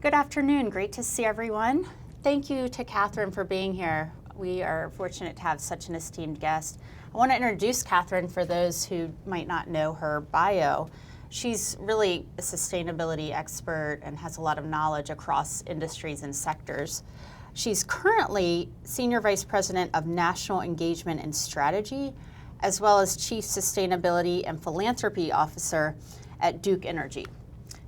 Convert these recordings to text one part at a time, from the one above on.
Good afternoon. Great to see everyone. Thank you to Katherine for being here. We are fortunate to have such an esteemed guest. I want to introduce Katherine for those who might not know her bio. She's really a sustainability expert and has a lot of knowledge across industries and sectors. She's currently Senior Vice President of National Engagement and Strategy, as well as Chief Sustainability and Philanthropy Officer at Duke Energy.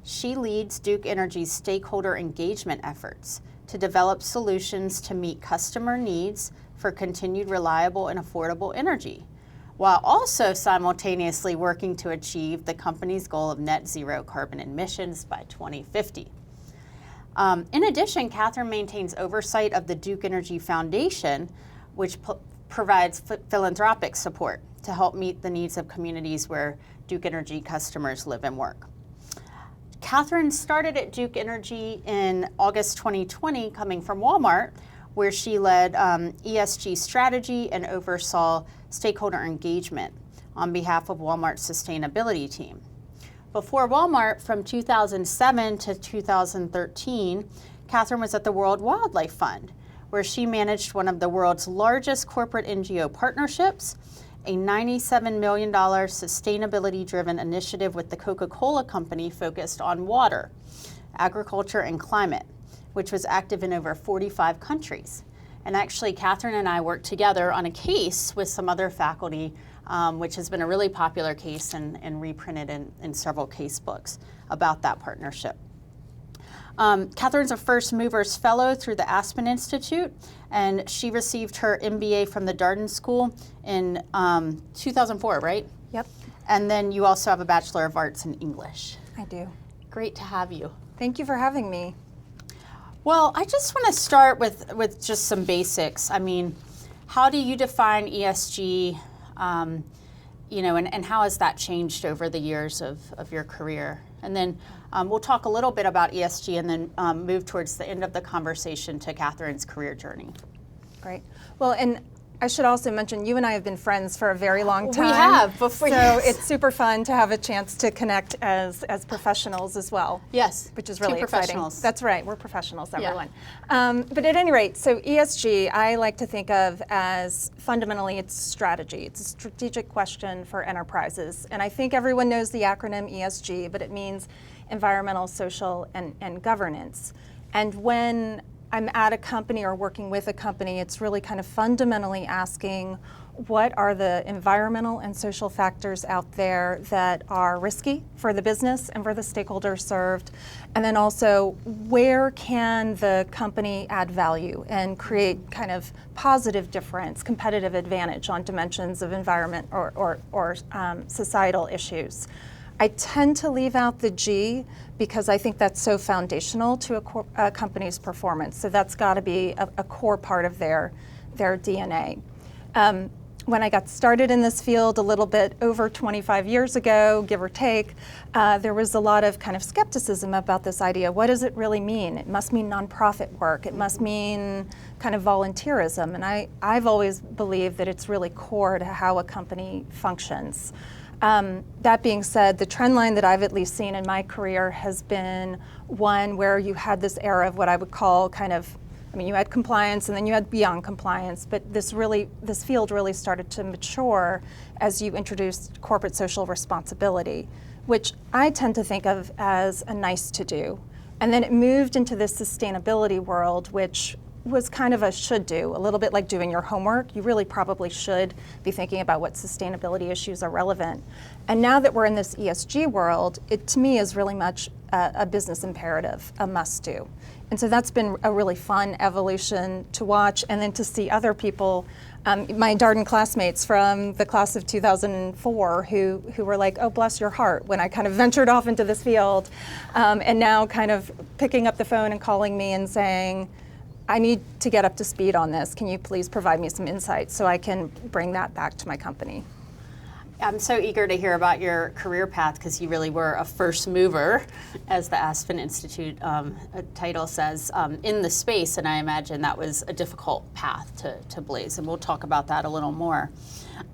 She leads Duke Energy's stakeholder engagement efforts to develop solutions to meet customer needs for continued reliable and affordable energy, while also simultaneously working to achieve the company's goal of net zero carbon emissions by 2050. In addition, Katherine maintains oversight of the Duke Energy Foundation, which provides philanthropic support to help meet the needs of communities where Duke Energy customers live and work. Katherine started at Duke Energy in August 2020, coming from Walmart, where she led ESG strategy and oversaw stakeholder engagement on behalf of Walmart's sustainability team. Before Walmart, from 2007 to 2013, Katherine was at the World Wildlife Fund, where she managed one of the world's largest corporate NGO partnerships, a $97 million sustainability-driven initiative with the Coca-Cola Company focused on water, agriculture, and climate, which was active in over 45 countries. And actually, Katherine and I worked together on a case with some other faculty, which has been a really popular case and reprinted in several case books about that partnership. Katherine's a First Movers Fellow through the Aspen Institute, and she received her MBA from the Darden School in 2004, right? Yep. And then you also have a Bachelor of Arts in English. I do. Great to have you. Thank you for having me. Well, I just want to start with just some basics. I mean, how do you define ESG, and how has that changed over the years of your career? And then we'll talk a little bit about ESG and then move towards the end of the conversation to Katherine's career journey. Great. Well, and I should also mention, you and I have been friends for a very long time. We have, before. So yes. It's super fun to have a chance to connect as professionals as well. Yes. Which is really Two exciting. professionals. That's right, we're professionals, everyone. Yeah. But at any rate, so ESG, I like to think of as fundamentally it's strategy. It's a strategic question for enterprises. And I think everyone knows the acronym ESG, but it means environmental, social, and governance. And when I'm at a company or working with a company, it's really kind of fundamentally asking what are the environmental and social factors out there that are risky for the business and for the stakeholders served, and then also where can the company add value and create kind of positive difference, competitive advantage on dimensions of environment or societal issues. I tend to leave out the G because I think that's so foundational to a company's performance. So that's got to be a core part of their DNA. When I got started in this field a little bit over 25 years ago, give or take, there was a lot of kind of skepticism about this idea. What does it really mean? It must mean nonprofit work. It must mean kind of volunteerism. And I've always believed that it's really core to how a company functions. That being said, the trend line that I've at least seen in my career has been one where you had this era of what I would call you had compliance and then you had beyond compliance, but this field really started to mature as you introduced corporate social responsibility, which I tend to think of as a nice to do. And then it moved into this sustainability world, which was kind of a should do, a little bit like doing your homework. You really probably should be thinking about what sustainability issues are relevant. And now that we're in this ESG world, it to me is really much a business imperative, a must do. And so that's been a really fun evolution to watch, and then to see other people, my Darden classmates from the class of 2004 who were like, oh, bless your heart, when I kind of ventured off into this field, and now kind of picking up the phone and calling me and saying, I need to get up to speed on this. Can you please provide me some insights so I can bring that back to my company? I'm so eager to hear about your career path because you really were a first mover, as the Aspen Institute title says, in the space, and I imagine that was a difficult path to blaze, and we'll talk about that a little more.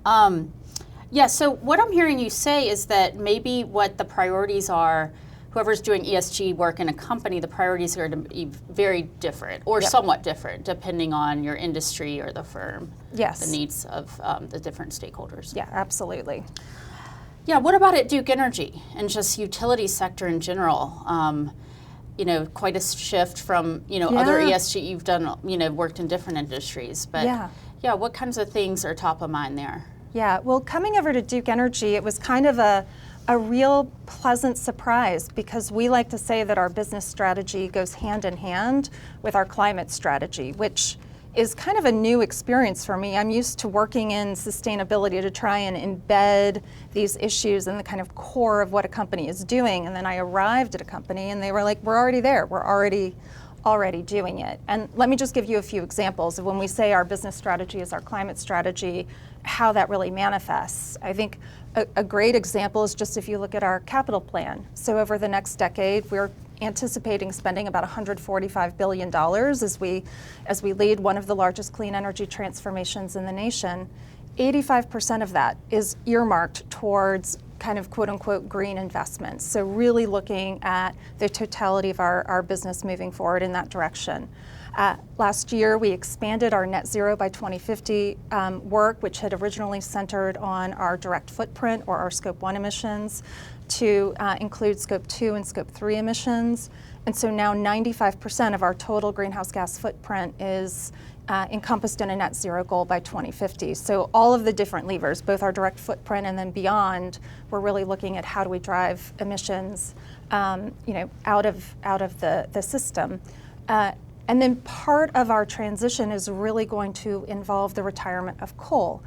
So what I'm hearing you say is that maybe what the priorities are whoever's doing ESG work in a company, the priorities are to be very different or somewhat different depending on your industry or the firm. Yes. The needs of the different stakeholders. Yeah, absolutely. Yeah, what about at Duke Energy and just utility sector in general? Quite a shift from, other ESG you've done, worked in different industries. But what kinds of things are top of mind there? Yeah, well, coming over to Duke Energy, it was kind of a real pleasant surprise because we like to say that our business strategy goes hand in hand with our climate strategy, which is kind of a new experience for me. I'm used to working in sustainability to try and embed these issues in the kind of core of what a company is doing. And then I arrived at a company and they were like, we're already there. We're already doing it. And let me just give you a few examples of when we say our business strategy is our climate strategy, how that really manifests. I think a great example is just if you look at our capital plan. So over the next decade, we're anticipating spending about $145 billion as we lead one of the largest clean energy transformations in the nation. 85% of that is earmarked towards kind of quote unquote green investments. So really looking at the totality of our business moving forward in that direction. Last year, we expanded our net zero by 2050 work, which had originally centered on our direct footprint or our scope 1 emissions, to include scope 2 and scope 3 emissions. And so now 95% of our total greenhouse gas footprint is encompassed in a net zero goal by 2050. So all of the different levers, both our direct footprint and then beyond, we're really looking at how do we drive emissions out of the system. And then part of our transition is really going to involve the retirement of coal.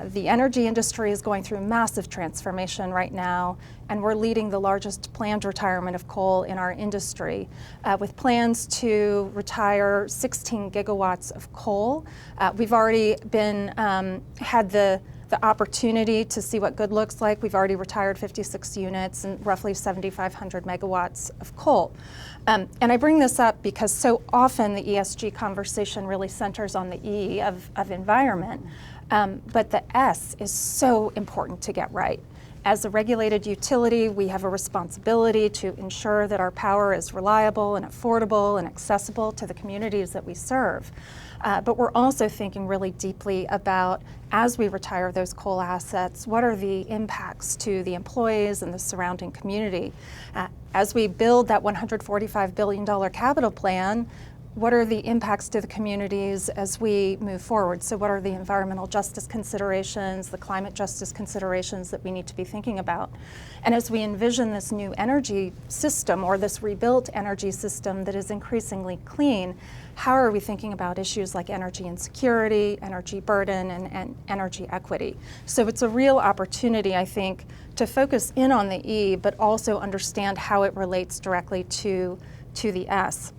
The energy industry is going through massive transformation right now, and we're leading the largest planned retirement of coal in our industry, with plans to retire 16 gigawatts of coal. We've already had the opportunity to see what good looks like. We've already retired 56 units and roughly 7,500 megawatts of coal. And I bring this up because so often the ESG conversation really centers on the E of environment, but the S is so important to get right. As a regulated utility, we have a responsibility to ensure that our power is reliable and affordable and accessible to the communities that we serve. But we're also thinking really deeply about, as we retire those coal assets, what are the impacts to the employees and the surrounding community? As we build that $145 billion capital plan, what are the impacts to the communities as we move forward? So what are the environmental justice considerations, the climate justice considerations that we need to be thinking about? And as we envision this new energy system or this rebuilt energy system that is increasingly clean, how are we thinking about issues like energy insecurity, energy burden, and energy equity? So it's a real opportunity, I think, to focus in on the E, but also understand how it relates directly to the S.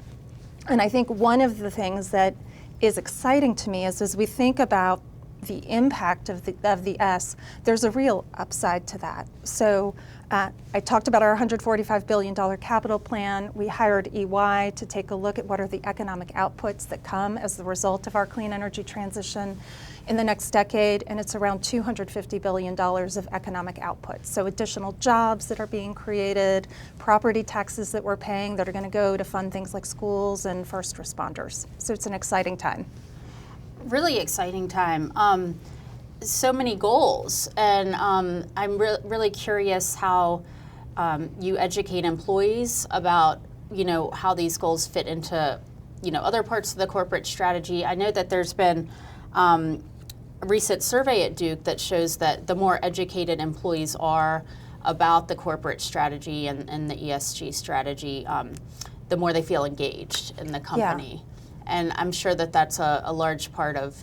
And I think one of the things that is exciting to me is as we think about the impact of the S, there's a real upside to that. So I talked about our $145 billion capital plan. We hired EY to take a look at what are the economic outputs that come as the result of our clean energy transition in the next decade, and it's around $250 billion of economic output. So additional jobs that are being created, property taxes that we're paying that are going to go to fund things like schools and first responders. So it's an exciting time. Really exciting time. So many goals, and I'm really curious how you educate employees about how these goals fit into other parts of the corporate strategy. I know that there's been a recent survey at Duke that shows that the more educated employees are about the corporate strategy and the ESG strategy, the more they feel engaged in the company. Yeah. And I'm sure that that's a large part of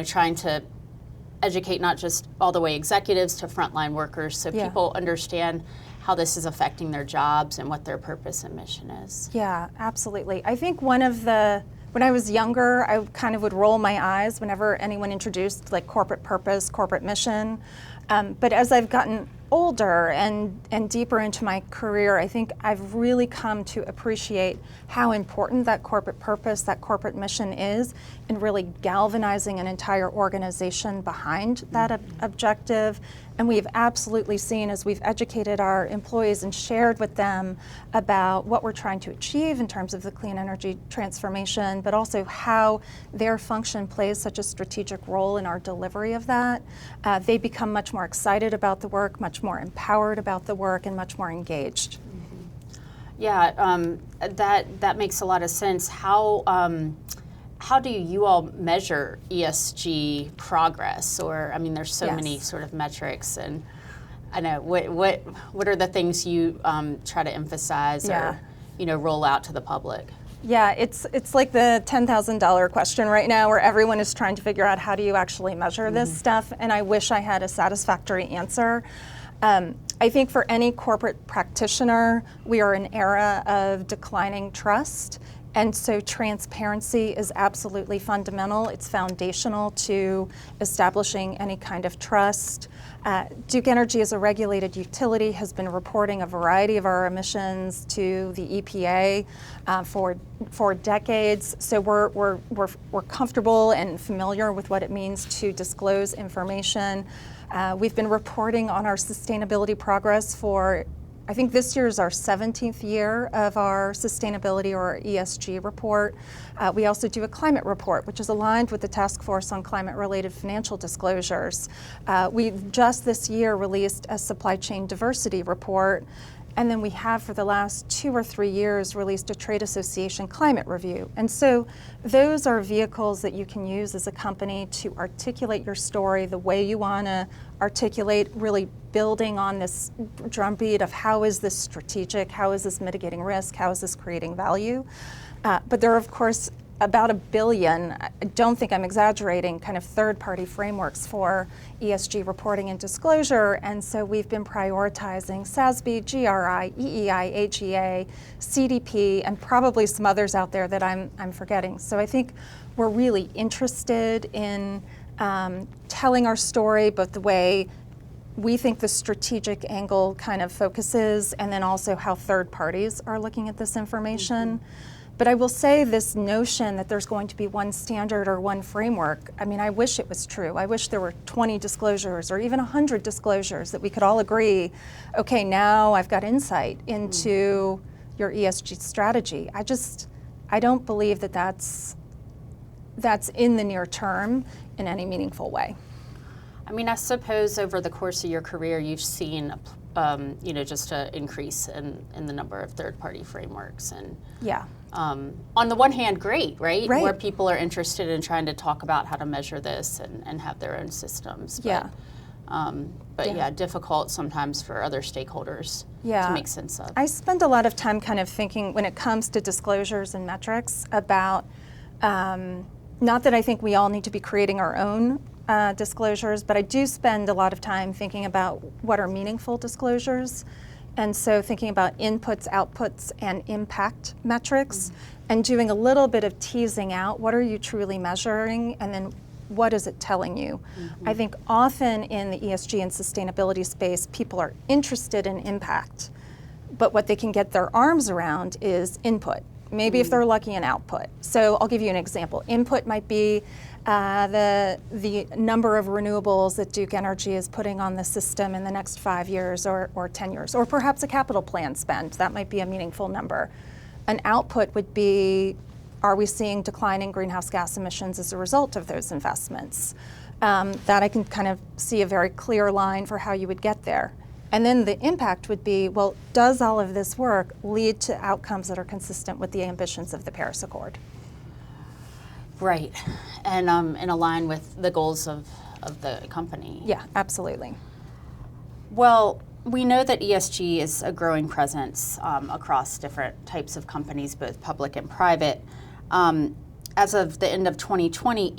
trying to educate not just all the way executives to frontline workers, so people understand how this is affecting their jobs and what their purpose and mission is. Yeah, absolutely. I think when I was younger, I kind of would roll my eyes whenever anyone introduced like corporate purpose, corporate mission. But as I've gotten older and deeper into my career, I think I've really come to appreciate how important that corporate purpose, that corporate mission is in really galvanizing an entire organization behind that objective, And we've absolutely seen, as we've educated our employees and shared with them about what we're trying to achieve in terms of the clean energy transformation, but also how their function plays such a strategic role in our delivery of that, they become much more excited about the work, much more empowered about the work, and much more engaged. Yeah, that makes a lot of sense. How do you all measure ESG progress? Or, I mean, there's so many sort of metrics, and I know what are the things you try to emphasize or roll out to the public? Yeah, it's like the $10,000 question right now, where everyone is trying to figure out how do you actually measure this stuff, and I wish I had a satisfactory answer. I think for any corporate practitioner, we are in an era of declining trust. And so transparency is absolutely fundamental. It's foundational to establishing any kind of trust. Duke Energy, as a regulated utility, has been reporting a variety of our emissions to the EPA for decades. So we're comfortable and familiar with what it means to disclose information. We've been reporting on our sustainability progress for, I think this year is our 17th year of our sustainability or our ESG report. We also do a climate report, which is aligned with the Task Force on Climate-Related Financial Disclosures. We've just this year released a supply chain diversity report, and then we have for the last 2 or 3 years released a trade association climate review. And so those are vehicles that you can use as a company to articulate your story the way you want to articulate, really building on this drumbeat of how is this strategic, how is this mitigating risk, how is this creating value. But there are, of course, about 1 billion, I don't think I'm exaggerating, kind of third-party frameworks for ESG reporting and disclosure, and so we've been prioritizing SASB, GRI, EEI, AGA, CDP, and probably some others out there that I'm forgetting. So I think we're really interested in telling our story, both the way we think the strategic angle kind of focuses, and then also how third parties are looking at this information. But I will say this notion that there's going to be one standard or one framework, I mean, I wish it was true. I wish there were 20 disclosures or even 100 disclosures that we could all agree, okay, now I've got insight into your ESG strategy. I don't believe that that's in the near term in any meaningful way. I mean, I suppose over the course of your career, you've seen just an increase in the number of third-party frameworks. And on the one hand, great, right? More people are interested in trying to talk about how to measure this and have their own systems. But difficult sometimes for other stakeholders to make sense of. I spend a lot of time kind of thinking when it comes to disclosures and metrics about, not that I think we all need to be creating our own disclosures, but I do spend a lot of time thinking about what are meaningful disclosures. And so thinking about inputs, outputs, and impact metrics, and doing a little bit of teasing out what are you truly measuring, and then what is it telling you? I think often in the ESG and sustainability space, people are interested in impact, but what they can get their arms around is input. Maybe if they're lucky, an output. So I'll give you an example. Input might be the number of renewables that Duke Energy is putting on the system in the next 5 years or 10 years, or perhaps a capital plan spend. That might be a meaningful number. An output would be, are we seeing declining greenhouse gas emissions as a result of those investments? That I can kind of see a very clear line for how you would get there. And then the impact would be, well, does all of this work lead to outcomes that are consistent with the ambitions of the Paris Accord? Right, and align with the goals of the company. Yeah, absolutely. Well, we know that ESG is a growing presence across different types of companies, both public and private. As of the end of 2020,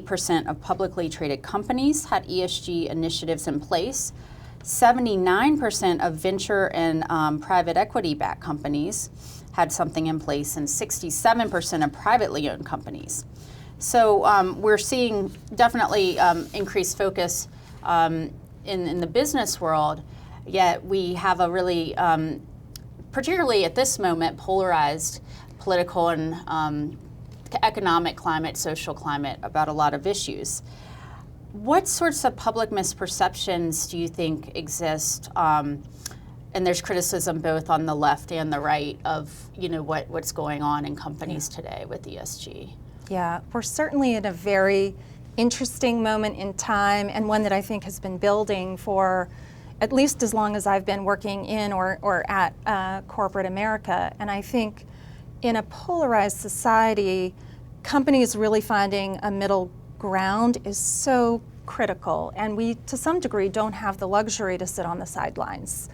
88% of publicly traded companies had ESG initiatives in place. 79% of venture and private equity-backed companies had something in place, and 67% of privately owned companies. So we're seeing definitely increased focus in the business world, yet we have a really, particularly at this moment, polarized political and economic climate, social climate about a lot of issues. What sorts of public misperceptions do you think exist? And there's criticism both on the left and the right of, what's going on in companies today with ESG. Yeah, we're certainly in a very interesting moment in time, and one that I think has been building for at least as long as I've been working in or at corporate America. And I think in a polarized society, companies really finding a middle ground is so critical, and we, to some degree, don't have the luxury to sit on the sidelines.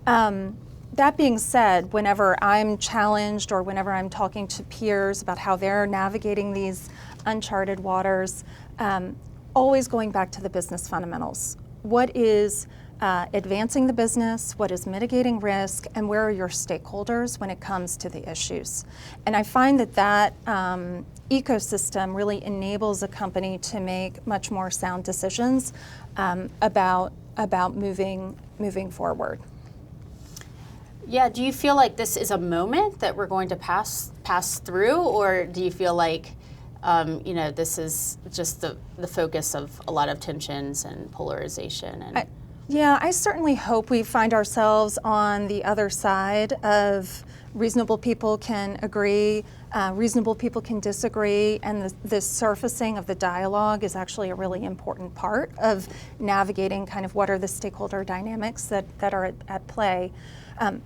That being said, whenever I'm challenged or whenever I'm talking to peers about how they're navigating these uncharted waters, always going back to the business fundamentals. What is advancing the business, what is mitigating risk, and where are your stakeholders when it comes to the issues? And I find that ecosystem really enables a company to make much more sound decisions about moving forward. Yeah, do you feel like this is a moment that we're going to pass through, or do you feel like this is just the focus of a lot of tensions and polarization? And I certainly hope we find ourselves on the other side of reasonable people can agree, reasonable people can disagree, and the surfacing of the dialogue is actually a really important part of navigating kind of what are the stakeholder dynamics that are at play.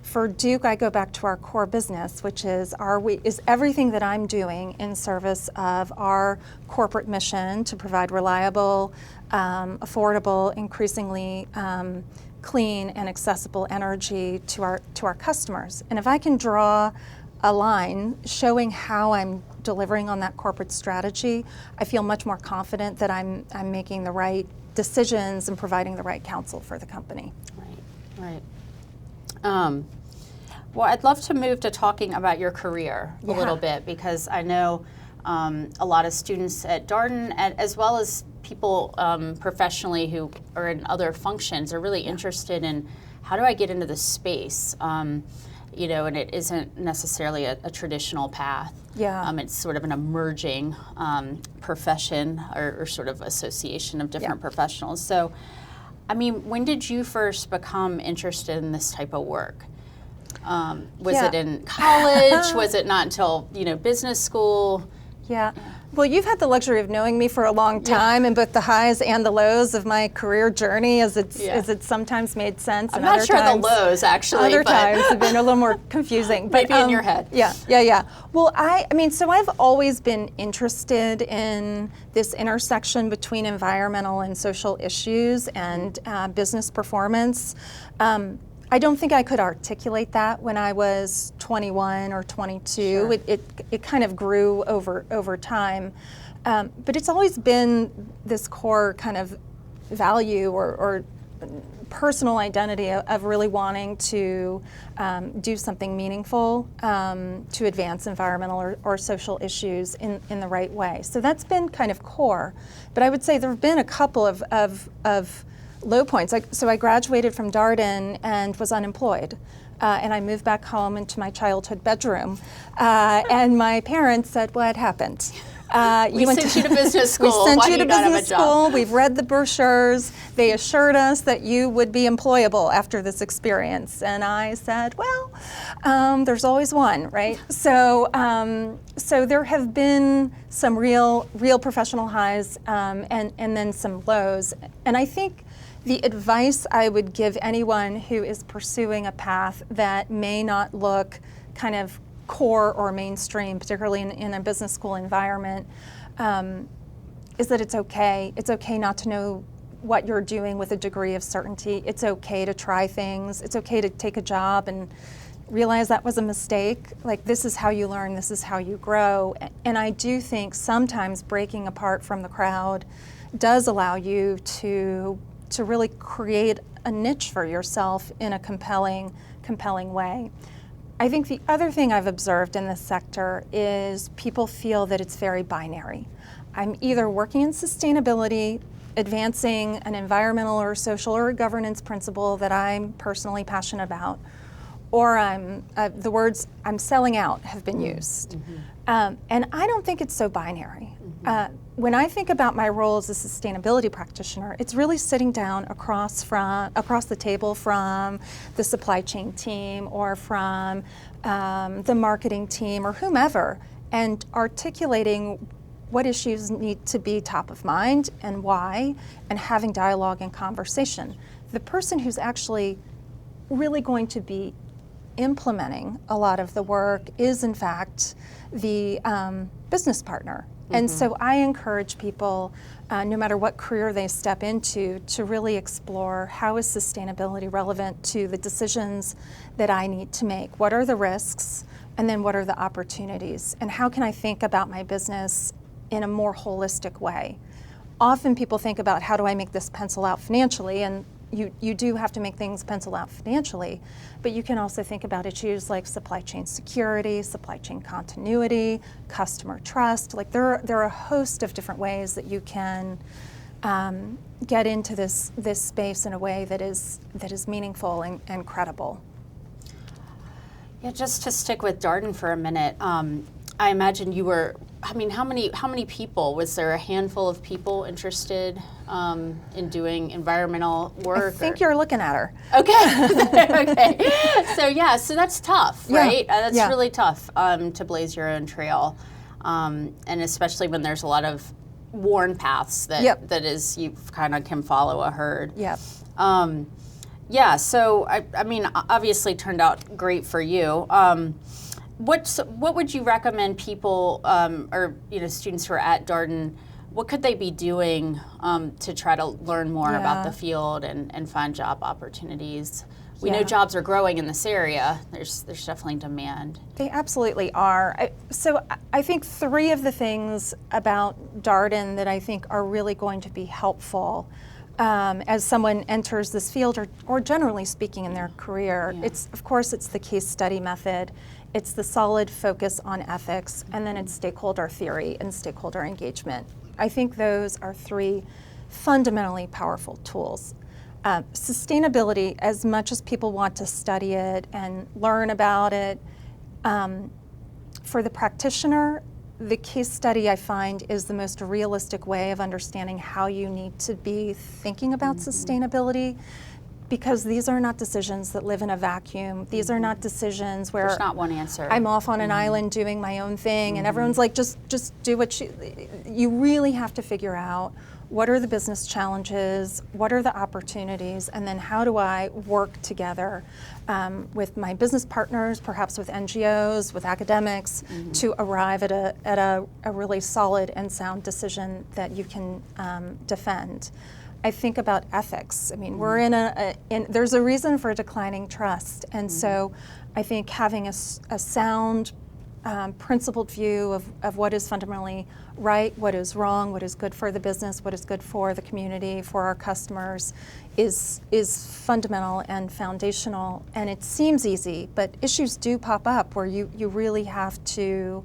For Duke, I go back to our core business, which is everything that I'm doing in service of our corporate mission to provide reliable, affordable, increasingly clean and accessible energy to our customers. And if I can draw a line showing how I'm delivering on that corporate strategy, I feel much more confident that I'm making the right decisions and providing the right counsel for the company. Right. Well, I'd love to move to talking about your career a little bit, because I know a lot of students at Darden, as well as people professionally who are in other functions, are really interested in how do I get into this space, and it isn't necessarily a traditional path. Yeah. It's sort of an emerging profession or sort of association of different professionals. So, when did you first become interested in this type of work? Was it in college? Was it not until, business school? Yeah. Well, you've had the luxury of knowing me for a long time, and both the highs and the lows of my career journey, as it's sometimes made sense. I'm not sure the lows, actually. Other times have been a little more confusing. Maybe in your head. Yeah. Well, so I've always been interested in this intersection between environmental and social issues and business performance. I don't think I could articulate that when I was 21 or 22. Sure. It kind of grew over time. But it's always been this core kind of value or personal identity of really wanting to do something meaningful to advance environmental or social issues in the right way. So that's been kind of core. But I would say there have been a couple of low points. So I graduated from Darden and was unemployed. And I moved back home into my childhood bedroom. And my parents said, what happened? We sent you to business school. We sent you to business school. We've read the brochures. They assured us that you would be employable after this experience. And I said, well, there's always one, right? So there have been some real professional highs and then some lows. And I think the advice I would give anyone who is pursuing a path that may not look kind of core or mainstream, particularly in a business school environment, is that it's okay. It's okay not to know what you're doing with a degree of certainty. It's okay to try things. It's okay to take a job and realize that was a mistake. Like, this is how you learn, this is how you grow. And I do think sometimes breaking apart from the crowd does allow you to really create a niche for yourself in a compelling way. I think the other thing I've observed in this sector is people feel that it's very binary. I'm either working in sustainability, advancing an environmental or social or governance principle that I'm personally passionate about, or the words "I'm selling out" have been used. Mm-hmm. And I don't think it's so binary. when I think about my role as a sustainability practitioner, it's really sitting down across the table from the supply chain team or from the marketing team or whomever, and articulating what issues need to be top of mind and why, and having dialogue and conversation. The person who's actually really going to be implementing a lot of the work is, in fact, the business partner. And so I encourage people, no matter what career they step into, to really explore how is sustainability relevant to the decisions that I need to make. What are the risks, and then what are the opportunities? And how can I think about my business in a more holistic way? Often people think about, how do I make this pencil out financially? And you do have to make things pencil out financially, but you can also think about issues like supply chain security, supply chain continuity, customer trust. Like there are a host of different ways that you can get into this space in a way that is meaningful and credible. Yeah, just to stick with Darden for a minute, I imagine you were, I mean, how many people, was there a handful of people interested in doing environmental work? I think you're looking at her. Okay, okay. So that's tough, right? Yeah. That's really tough to blaze your own trail. And especially when there's a lot of worn paths that is, you kind of can follow a herd. Yep. Yeah, so I mean, obviously turned out great for you. What would you recommend people or students who are at Darden, what could they be doing to try to learn more about the field and find job opportunities? We know jobs are growing in this area. There's definitely demand. They absolutely are. So I think three of the things about Darden that I think are really going to be helpful as someone enters this field, or generally speaking in their career. It's, of course, it's the case study method. It's the solid focus on ethics, and then it's stakeholder theory and stakeholder engagement. I think those are three fundamentally powerful tools. Sustainability, as much as people want to study it and learn about it, for the practitioner, the case study I find is the most realistic way of understanding how you need to be thinking about sustainability. Because these are not decisions that live in a vacuum. These are not decisions where there's not one answer. I'm off on an island doing my own thing, and everyone's like, just do what you really have to figure out. What are the business challenges? What are the opportunities? And then how do I work together with my business partners, perhaps with NGOs, with academics, to arrive at a really solid and sound decision that you can defend? I think about ethics. I mean, we're there's a reason for declining trust. And so I think having a sound, principled view of what is fundamentally right, what is wrong, what is good for the business, what is good for the community, for our customers, is fundamental and foundational. And it seems easy, but issues do pop up where you really have to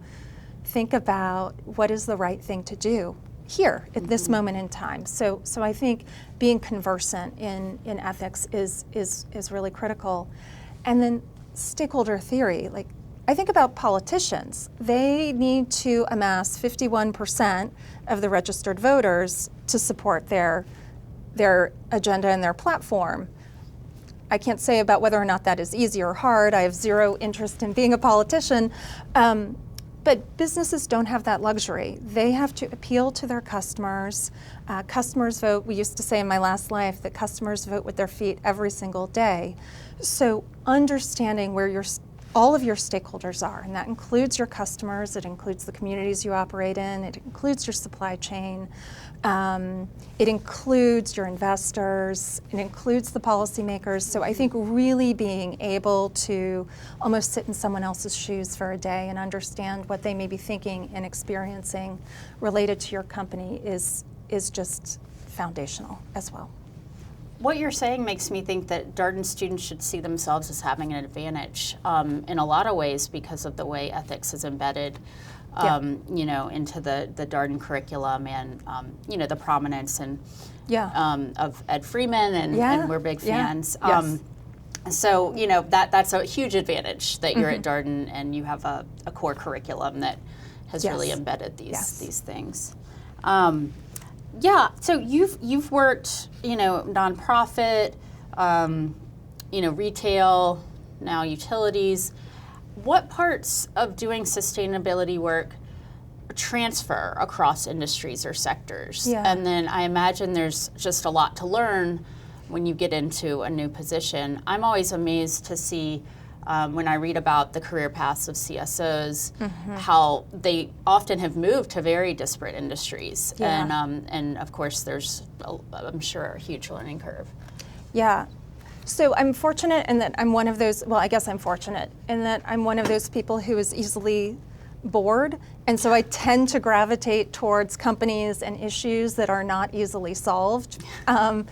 think about what is the right thing to do here at this moment in time. So I think being conversant in ethics is really critical. And then stakeholder theory, like I think about politicians. They need to amass 51% of the registered voters to support their agenda and their platform. I can't say about whether or not that is easy or hard. I have zero interest in being a politician. But businesses don't have that luxury. They have to appeal to their customers. Customers vote. We used to say in my last life that customers vote with their feet every single day. So understanding where all of your stakeholders are, and that includes your customers, it includes the communities you operate in, it includes your supply chain, it includes your investors, it includes the policymakers. So I think really being able to almost sit in someone else's shoes for a day and understand what they may be thinking and experiencing related to your company is just foundational as well. What you're saying makes me think that Darden students should see themselves as having an advantage in a lot of ways because of the way ethics is embedded, into the Darden curriculum and, the prominence and of Ed Freeman and we're big fans. So, that's a huge advantage that you're at Darden and you have a core curriculum that has really embedded these things. Yeah, so you've worked, nonprofit, retail, now utilities. What parts of doing sustainability work transfer across industries or sectors? Yeah. And then I imagine there's just a lot to learn when you get into a new position. I'm always amazed to see when I read about the career paths of CSOs, how they often have moved to very disparate industries. Yeah. And of course, there's, I'm sure, a huge learning curve. Yeah. So I'm fortunate in that I'm one of those, well, I guess I'm fortunate in that I'm one of those people who is easily bored. And so I tend to gravitate towards companies and issues that are not easily solved. I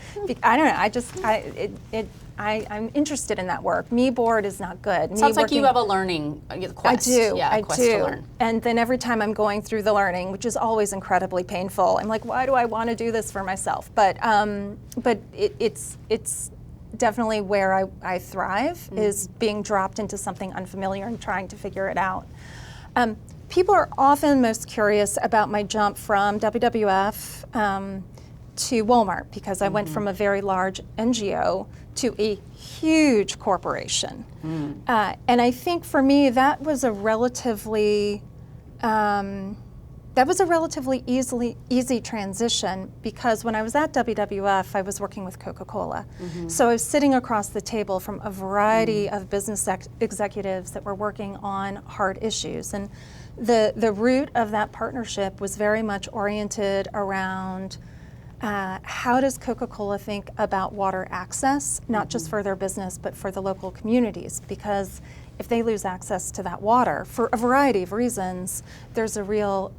don't know, I'm interested in that work. Me bored is not good. Sounds like you have a learning quest. I do. Yeah, I quest do. to learn. And then every time I'm going through the learning, which is always incredibly painful, I'm like, why do I want to do this for myself? But it's definitely where I thrive, is being dropped into something unfamiliar and trying to figure it out. People are often most curious about my jump from WWF to Walmart, because I went from a very large NGO to a huge corporation. And I think for me that was a relatively easy transition, because when I was at WWF, I was working with Coca-Cola. So I was sitting across the table from a variety of business executives that were working on hard issues. And the root of that partnership was very much oriented around how does Coca-Cola think about water access, not just for their business, but for the local communities? Because if they lose access to that water, for a variety of reasons, there's a real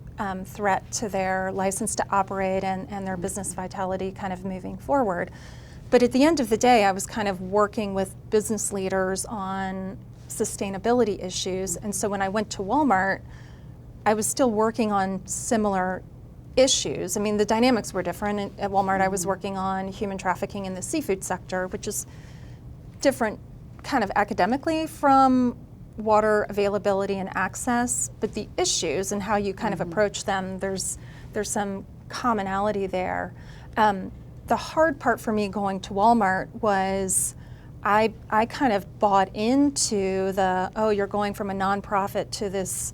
threat to their license to operate and their business vitality kind of moving forward. But at the end of the day, I was kind of working with business leaders on sustainability issues. And so when I went to Walmart, I was still working on similar issues. I mean, the dynamics were different. At Walmart, I was working on human trafficking in the seafood sector, which is different kind of academically from water availability and access, but the issues and how you kind of approach them, there's some commonality there. The hard part for me going to Walmart was I kind of bought into you're going from a nonprofit to this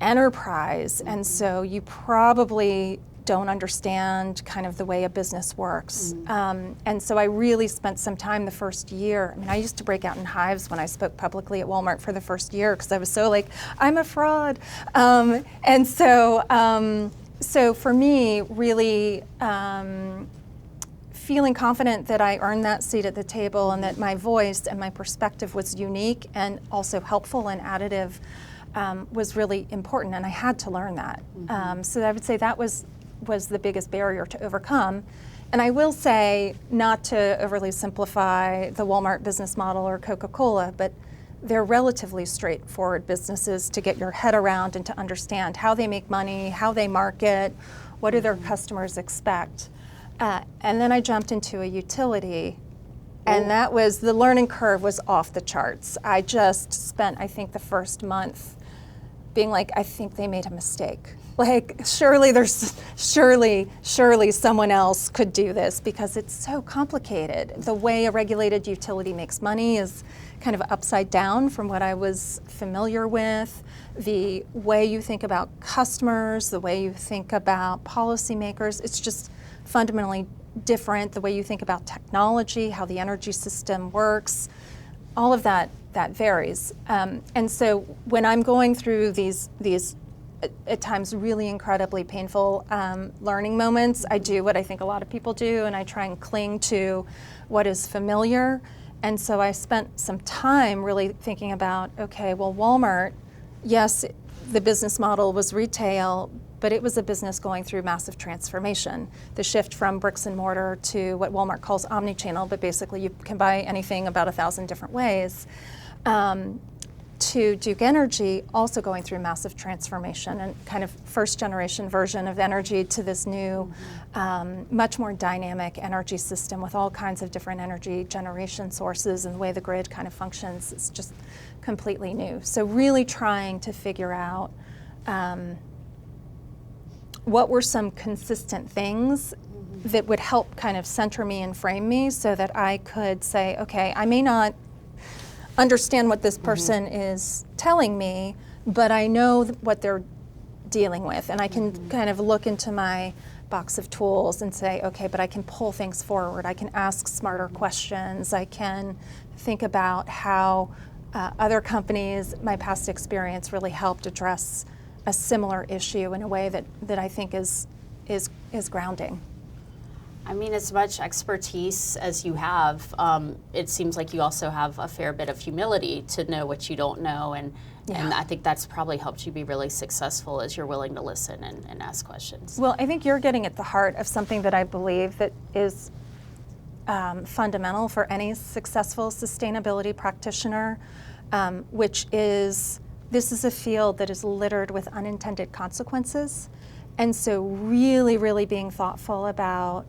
enterprise, and so you probably don't understand kind of the way a business works. And so I really spent some time the first year. I mean, I used to break out in hives when I spoke publicly at Walmart for the first year, because I was so like, I'm a fraud. And so for me, really feeling confident that I earned that seat at the table and that my voice and my perspective was unique and also helpful and additive was really important, and I had to learn that. So I would say that was the biggest barrier to overcome. And I will say, not to overly simplify the Walmart business model or Coca-Cola, but they're relatively straightforward businesses to get your head around and to understand how they make money, how they market, what do their customers expect. And then I jumped into a utility, and that was, the learning curve was off the charts. I just spent, I think, the first month being like, I think they made a mistake. Like, surely someone else could do this, because it's so complicated. The way a regulated utility makes money is kind of upside down from what I was familiar with. The way you think about customers, the way you think about policymakers, it's just fundamentally different. The way you think about technology, how the energy system works, all of that varies. And so when I'm going through these at times really incredibly painful learning moments, I do what I think a lot of people do, and I try and cling to what is familiar. And so I spent some time really thinking about, okay, well, Walmart, yes, the business model was retail, but it was a business going through massive transformation. The shift from bricks and mortar to what Walmart calls omni-channel, but basically you can buy anything about 1,000 different ways. To Duke Energy, also going through massive transformation and kind of first generation version of energy to this new, much more dynamic energy system with all kinds of different energy generation sources, and the way the grid kind of functions is just completely new. So really trying to figure out what were some consistent things that would help kind of center me and frame me so that I could say, okay, I may not understand what this person is telling me, but I know what they're dealing with, and I can kind of look into my box of tools and say, okay, but I can pull things forward. I can ask smarter questions. I can think about how other companies, my past experience really helped address a similar issue in a way that I think is grounding. I mean, as much expertise as you have, it seems like you also have a fair bit of humility to know what you don't know, and I think that's probably helped you be really successful as you're willing to listen and ask questions. Well, I think you're getting at the heart of something that I believe that is fundamental for any successful sustainability practitioner, which is this is a field that is littered with unintended consequences. And so really, really being thoughtful about,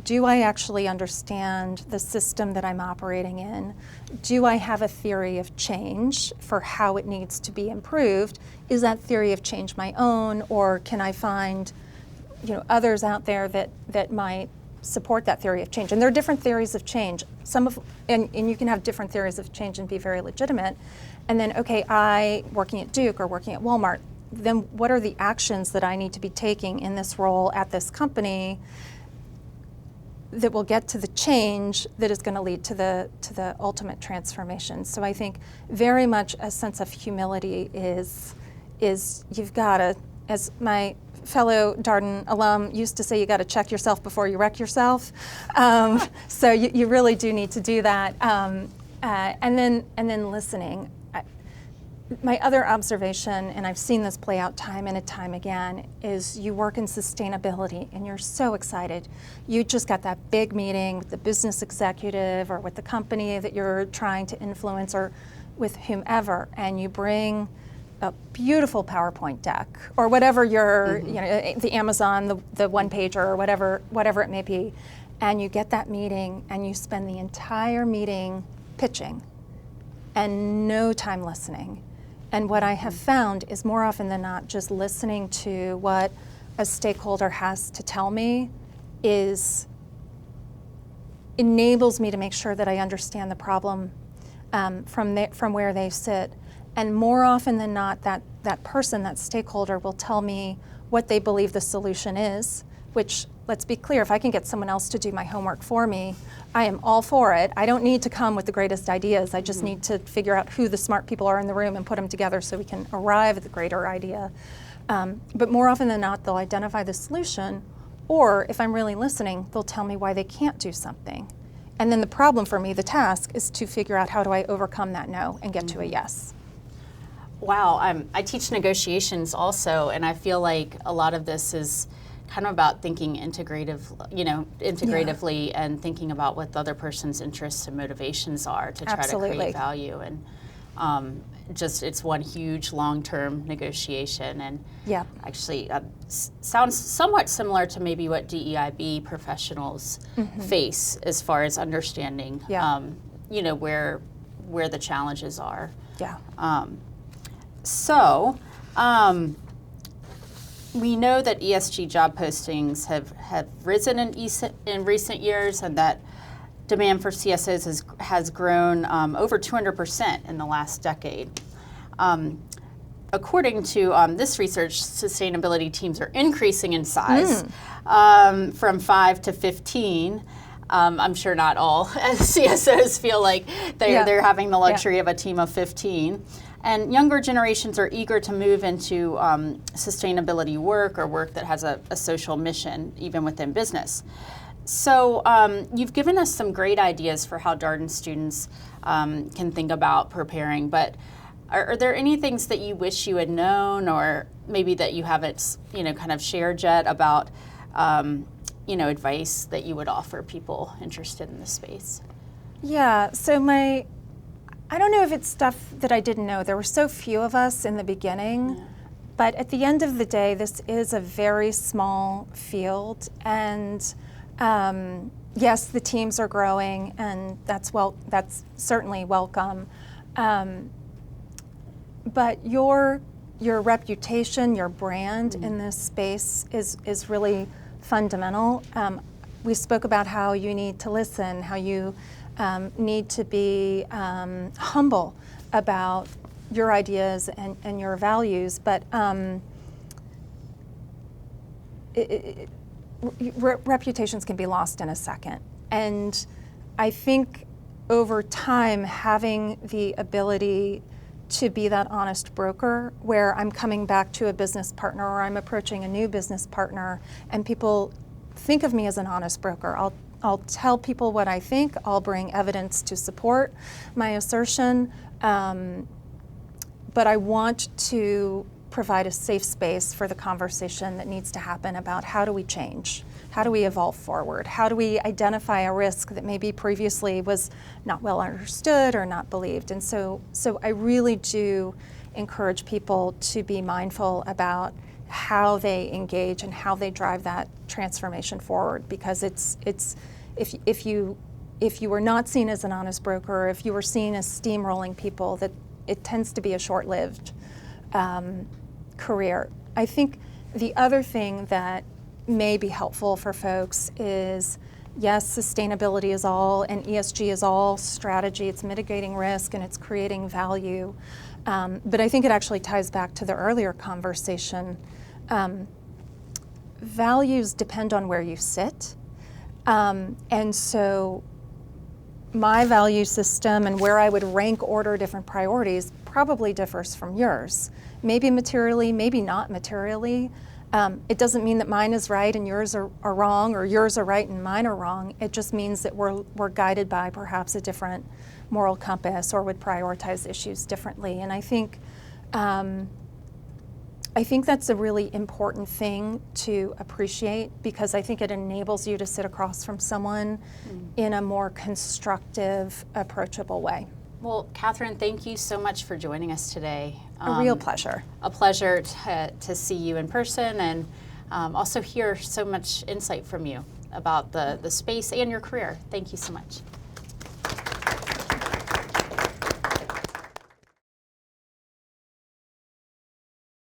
do I actually understand the system that I'm operating in? Do I have a theory of change for how it needs to be improved? Is that theory of change my own, or can I find others out there that might support that theory of change? And there are different theories of change. And you can have different theories of change and be very legitimate. And then, okay, I, working at Duke or working at Walmart, then what are the actions that I need to be taking in this role at this company that will get to the change that is going to lead to the ultimate transformation? So I think very much a sense of humility is you've got to, as my fellow Darden alum used to say, you got to check yourself before you wreck yourself. So you really do need to do that, and then listening. My other observation, and I've seen this play out time and time again, is you work in sustainability and you're so excited. You just got that big meeting with the business executive or with the company that you're trying to influence or with whomever, and you bring a beautiful PowerPoint deck or whatever your, the Amazon, the one pager or whatever it may be, and you get that meeting and you spend the entire meeting pitching and no time listening. And what I have found is more often than not, just listening to what a stakeholder has to tell me enables me to make sure that I understand the problem from where they sit. And more often than not, that person, that stakeholder, will tell me what they believe the solution is, which, let's be clear, if I can get someone else to do my homework for me, I am all for it. I don't need to come with the greatest ideas. I just need to figure out who the smart people are in the room and put them together so we can arrive at the greater idea. But more often than not, they'll identify the solution, or if I'm really listening, they'll tell me why they can't do something. And then the problem for me, the task, is to figure out how do I overcome that no and get to a yes. Wow, I teach negotiations also, and I feel like a lot of this is kind of about thinking integratively and thinking about what the other person's interests and motivations are to try to create value. And it's one huge long-term negotiation, and actually sounds somewhat similar to maybe what DEIB professionals face as far as understanding, where the challenges are. Yeah. So, we know that ESG job postings have risen in recent years, and that demand for CSOs has grown over 200% in the last decade. According to this research, sustainability teams are increasing in size from 5 to 15. I'm sure not all CSOs feel like they're having the luxury of a team of 15. And younger generations are eager to move into sustainability work or work that has a social mission, even within business. So you've given us some great ideas for how Darden students can think about preparing, but are there any things that you wish you had known, or maybe that you haven't kind of shared yet about advice that you would offer people interested in this space? Yeah, so I don't know if it's stuff that I didn't know. There were so few of us in the beginning, but at the end of the day, this is a very small field, and yes, the teams are growing, and that's certainly welcome. But your your reputation, your brand in this space is really fundamental. We spoke about how you need to listen, how you need to be humble about your ideas and your values, but reputations can be lost in a second. And I think over time, having the ability to be that honest broker where I'm coming back to a business partner or I'm approaching a new business partner and people think of me as an honest broker. I'll tell people what I think. I'll bring evidence to support my assertion. But I want to provide a safe space for the conversation that needs to happen about how do we change? How do we evolve forward? How do we identify a risk that maybe previously was not well understood or not believed? And so I really do encourage people to be mindful about how they engage and how they drive that transformation forward, because if you were not seen as an honest broker, if you were seen as steamrolling people, that it tends to be a short-lived career. I think the other thing that may be helpful for folks is, yes, sustainability is all, and ESG is all strategy. It's mitigating risk and it's creating value. But I think it actually ties back to the earlier conversation. Values depend on where you sit. And so my value system and where I would rank order different priorities probably differs from yours. Maybe materially, maybe not materially. It doesn't mean that mine is right and yours are wrong, or yours are right and mine are wrong. It just means that we're guided by perhaps a different moral compass or would prioritize issues differently. And I think that's a really important thing to appreciate, because I think it enables you to sit across from someone in a more constructive, approachable way. Well, Katherine, thank you so much for joining us today. A real pleasure. A pleasure to see you in person and also hear so much insight from you about the space and your career. Thank you so much.